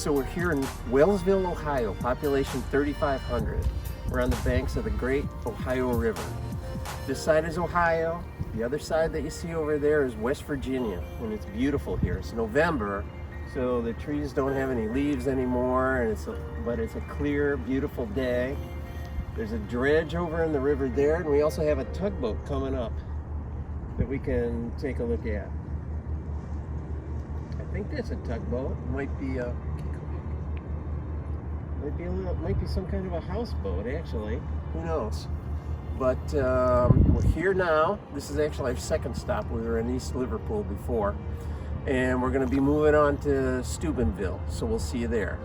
So we're here in Wellsville, Ohio, population 3,500. We're on the banks of the Great Ohio River. This side is Ohio. The other side that you see over there is West Virginia, and it's beautiful here. It's November, so the trees don't have any leaves anymore, and but it's a clear, beautiful day. There's a dredge over in the river there, and we also have a tugboat coming up that we can take a look at. I think that's a tugboat. Might be some kind of a houseboat, actually. Who knows? But we're here now. This is actually our second stop. We were in East Liverpool before, and we're going to be moving on to Steubenville. So we'll see you there.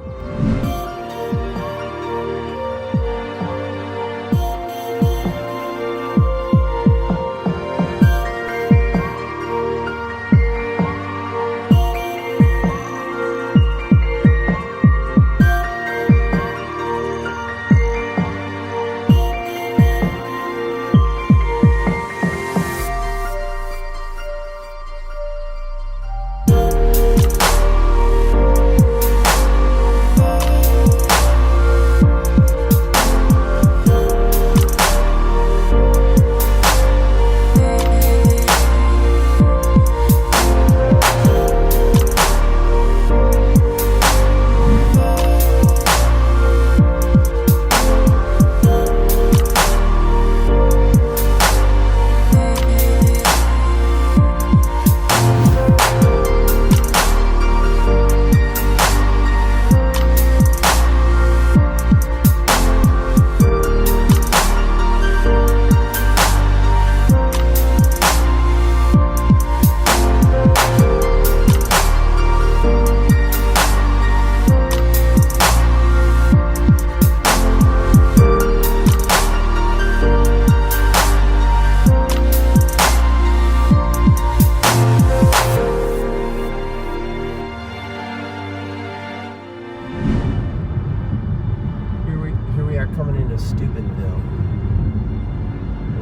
Coming into Steubenville.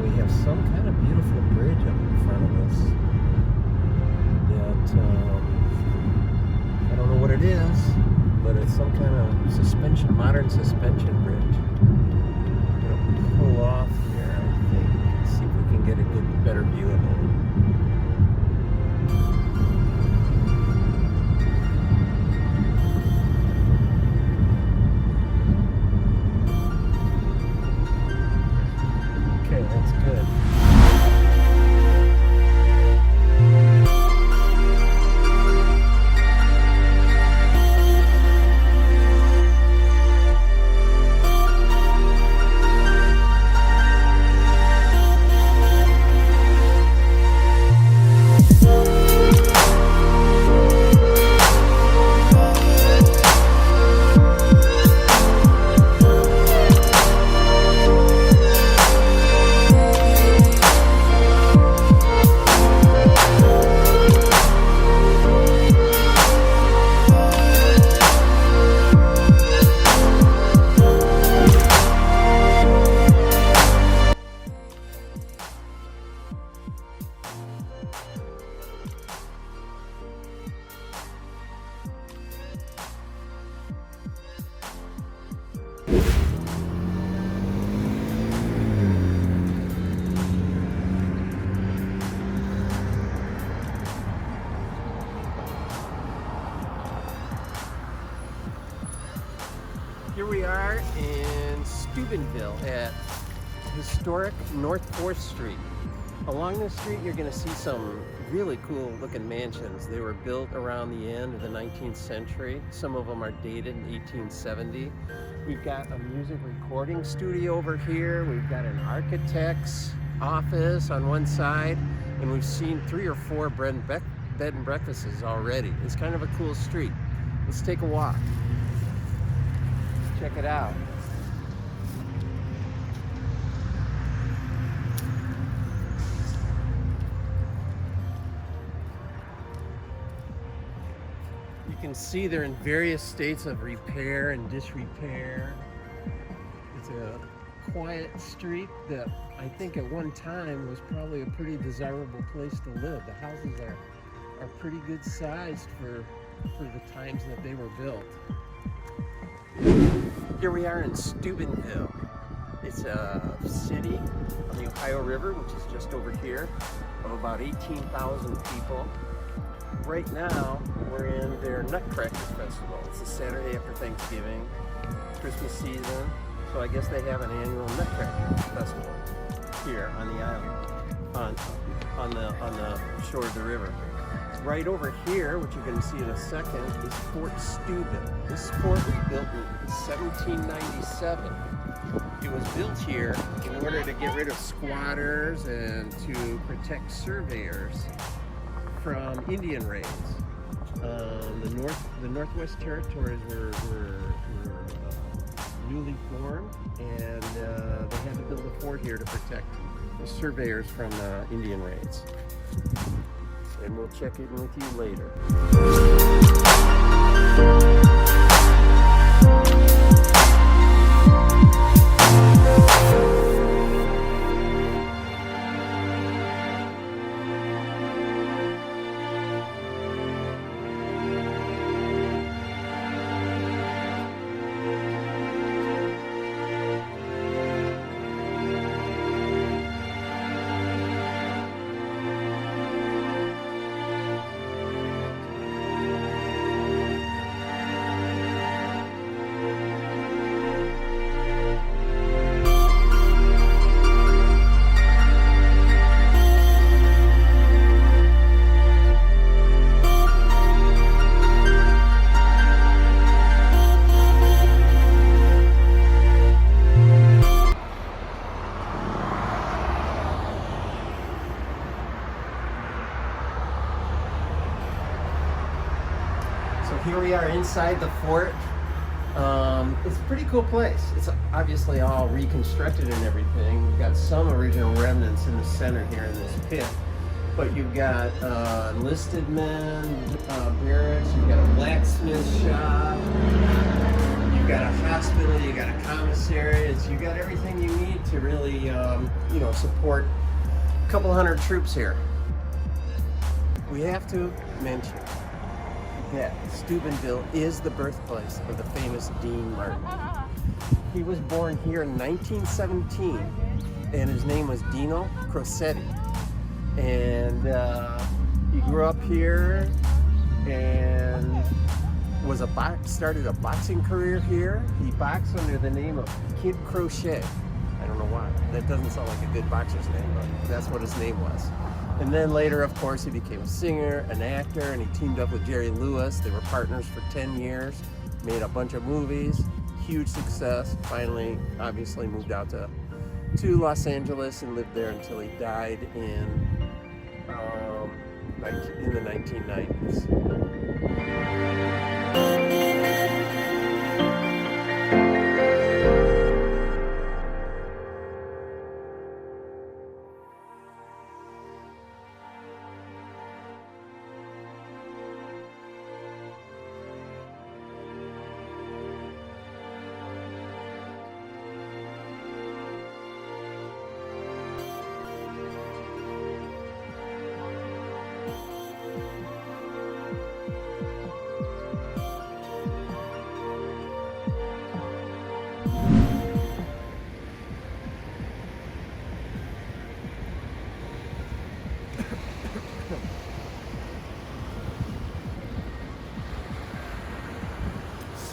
We have some kind of beautiful bridge up in front of us that I don't know what it is, but it's some kind of modern suspension bridge. We're gonna pull off here, I think, and see if we can get a better view of it. That's good. Here we are in Steubenville at historic North 4th Street. Along this street you're going to see some really cool looking mansions. They were built around the end of the 19th century. Some of them are dated in 1870. We've got a music recording studio over here. We've got an architect's office on one side, and we've seen 3 or 4 bed and breakfasts already. It's kind of a cool street. Let's take a walk. Check it out. You can see they're in various states of repair and disrepair. It's a quiet street that I think at one time was probably a pretty desirable place to live. The houses are pretty good sized for for the times that they were built. Here we are in Steubenville. It's a city on the Ohio River, which is just over here, of about 18,000 people. Right now, we're in their Nutcracker Festival. It's the Saturday after Thanksgiving, Christmas season. So I guess they have an annual Nutcracker Festival here on the island, on the shore of the river. Right over here, which you're going to see in a second, is Fort Steuben. This fort was built in 1797. It was built here in order to get rid of squatters and to protect surveyors from Indian raids. The Northwest Territories were newly formed, and they had to build a fort here to protect the surveyors from Indian raids. And we'll check in with you later. Here we are inside the fort. It's a pretty cool place. It's obviously all reconstructed and everything. We've got some original remnants in the center here in this pit. But you've got enlisted men, barracks, you've got a blacksmith shop, you've got a hospital, you've got a commissary. You've got everything you need to really, support a couple hundred troops here. We have to mention that Steubenville is the birthplace of the famous Dean Martin. He was born here in 1917, and his name was Dino Crosetti. And he grew up here and started a boxing career here. He boxed under the name of Kid Crochet. I don't know why. That doesn't sound like a good boxer's name, but that's what his name was. And then later, of course, he became a singer, an actor, and he teamed up with Jerry Lewis. They were partners for 10 years, made a bunch of movies, huge success. Finally, obviously, moved out to Los Angeles and lived there until he died in the 1990s.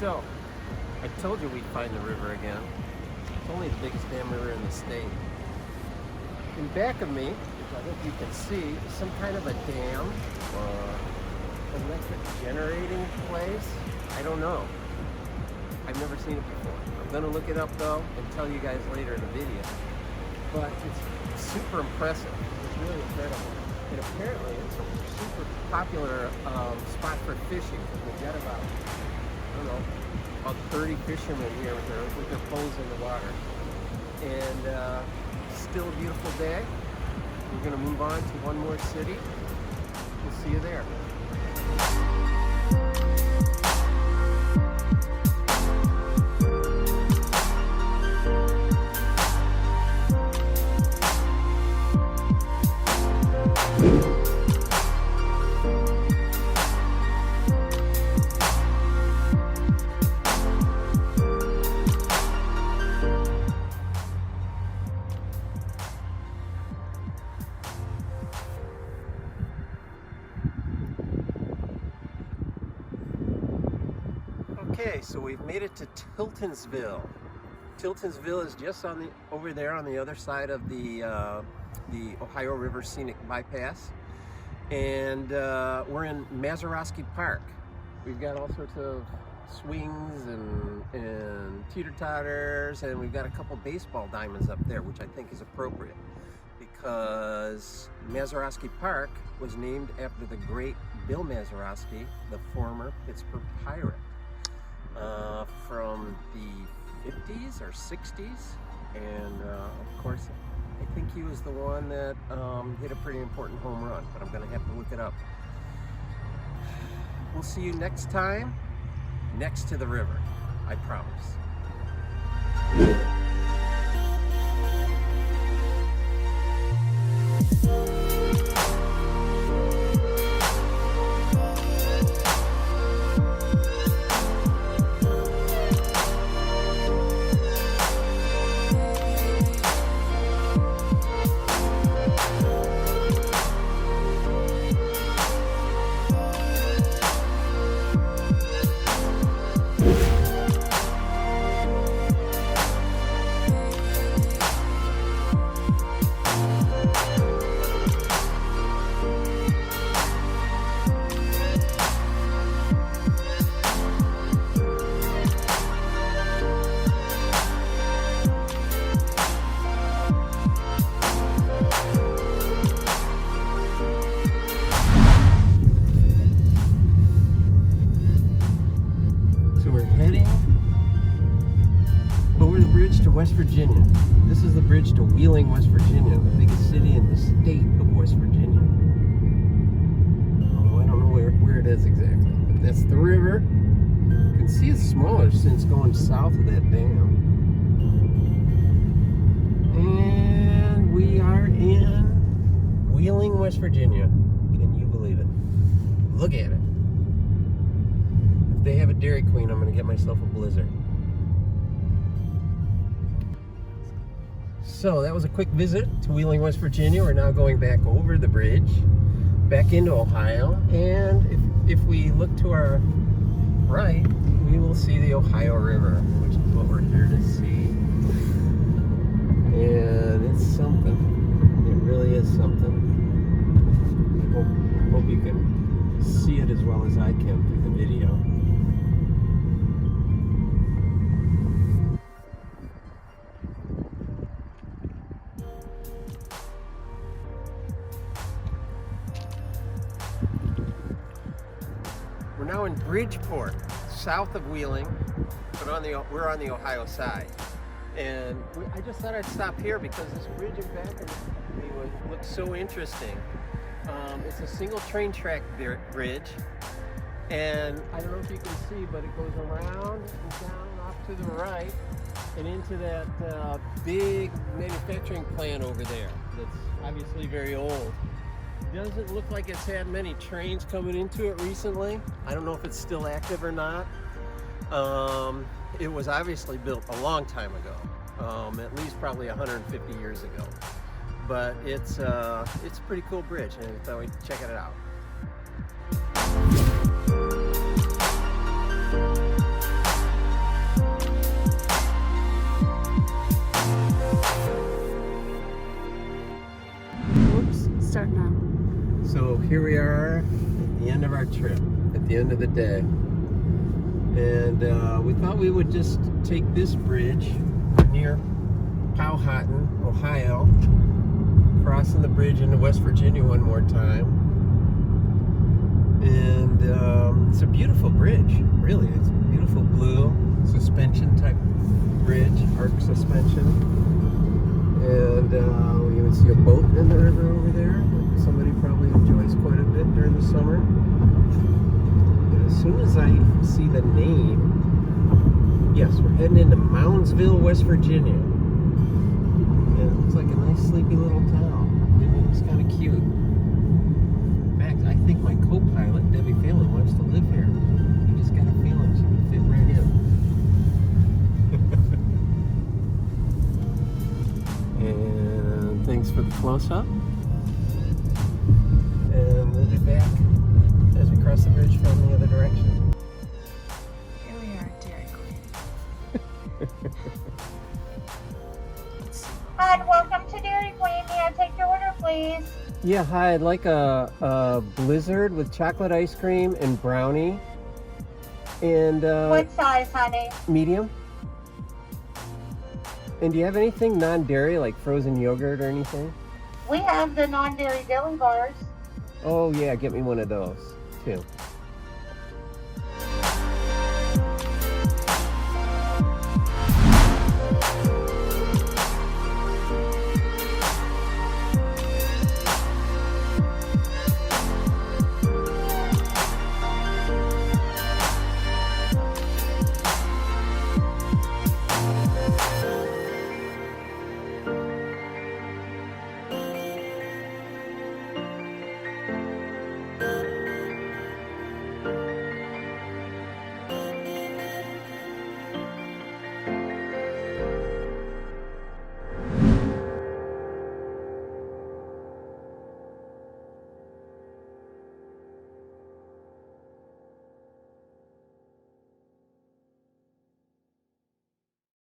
So, I told you we'd find the river again. It's only the biggest damn river in the state. In back of me, which I hope you can see, is some kind of a dam or electric generating place. I don't know. I've never seen it before. I'm going to look it up though and tell you guys later in the video. But it's super impressive. It's really incredible. And apparently it's a super popular spot for fishing. We've got about 30 fishermen here with their poles in the water. And still a beautiful day. We're going to move on to one more city. We'll see you there. Okay, so we've made it to Tiltonsville. Tiltonsville is just over there on the other side of the Ohio River Scenic Bypass, and we're in Mazeroski Park. We've got all sorts of swings and teeter-totters, and we've got a couple baseball diamonds up there, which I think is appropriate because Mazeroski Park was named after the great Bill Mazeroski, the former Pittsburgh Pirate, from the 50s or 60s, and of course I think he was the one that hit a pretty important home run, but I'm gonna have to look it up. We'll see you next time next to the river, I promise. West Virginia. This is the bridge to Wheeling, West Virginia, the biggest city in the state of West Virginia. Oh, I don't know where it is exactly, but that's the river. You can see it's smaller since going south of that dam. And we are in Wheeling, West Virginia. Can you believe it? Look at it. If they have a Dairy Queen, I'm going to get myself a Blizzard. So that was a quick visit to Wheeling, West Virginia. We're now going back over the bridge, back into Ohio, and if we look to our right, we will see the Ohio River, which is what we're here to see. And it's something. It really is something. I hope you can see it as well as I can through the video. We're now in Bridgeport, south of Wheeling, but we're on the Ohio side. And I just thought I'd stop here because this bridge in back of me looks so interesting. It's a single train track bridge, and I don't know if you can see, but it goes around and down off to the right and into that big manufacturing plant over there that's obviously very old. Doesn't look like it's had many trains coming into it recently. I don't know if it's still active or not. It was obviously built a long time ago, at least probably 150 years ago. But it's a pretty cool bridge, and I thought we'd check it out. Oops, start now. So here we are at the end of our trip, at the end of the day. And we thought we would just take this bridge near Powhatan, Ohio, crossing the bridge into West Virginia one more time. And it's a beautiful bridge, really. It's a beautiful blue suspension type bridge, arc suspension. And we even see a boat in the river over there. Somebody probably enjoys quite a bit during the summer. And as soon as I see the name, yes, we're heading into Moundsville, West Virginia. And it looks like a nice sleepy little town. It's kind of cute. In fact, I think my co-pilot, Debbie Phelan, wants to live here. I just got a feeling she would fit right in. And thanks for the close-up. And we'll be back as we cross the bridge from the other direction. Here we are. please? Yeah, hi. I'd like a blizzard with chocolate ice cream and brownie. And What size, honey? medium. And do you have anything non-dairy, like frozen yogurt or anything? We have the non-dairy deli bars. Oh yeah, get me one of those too.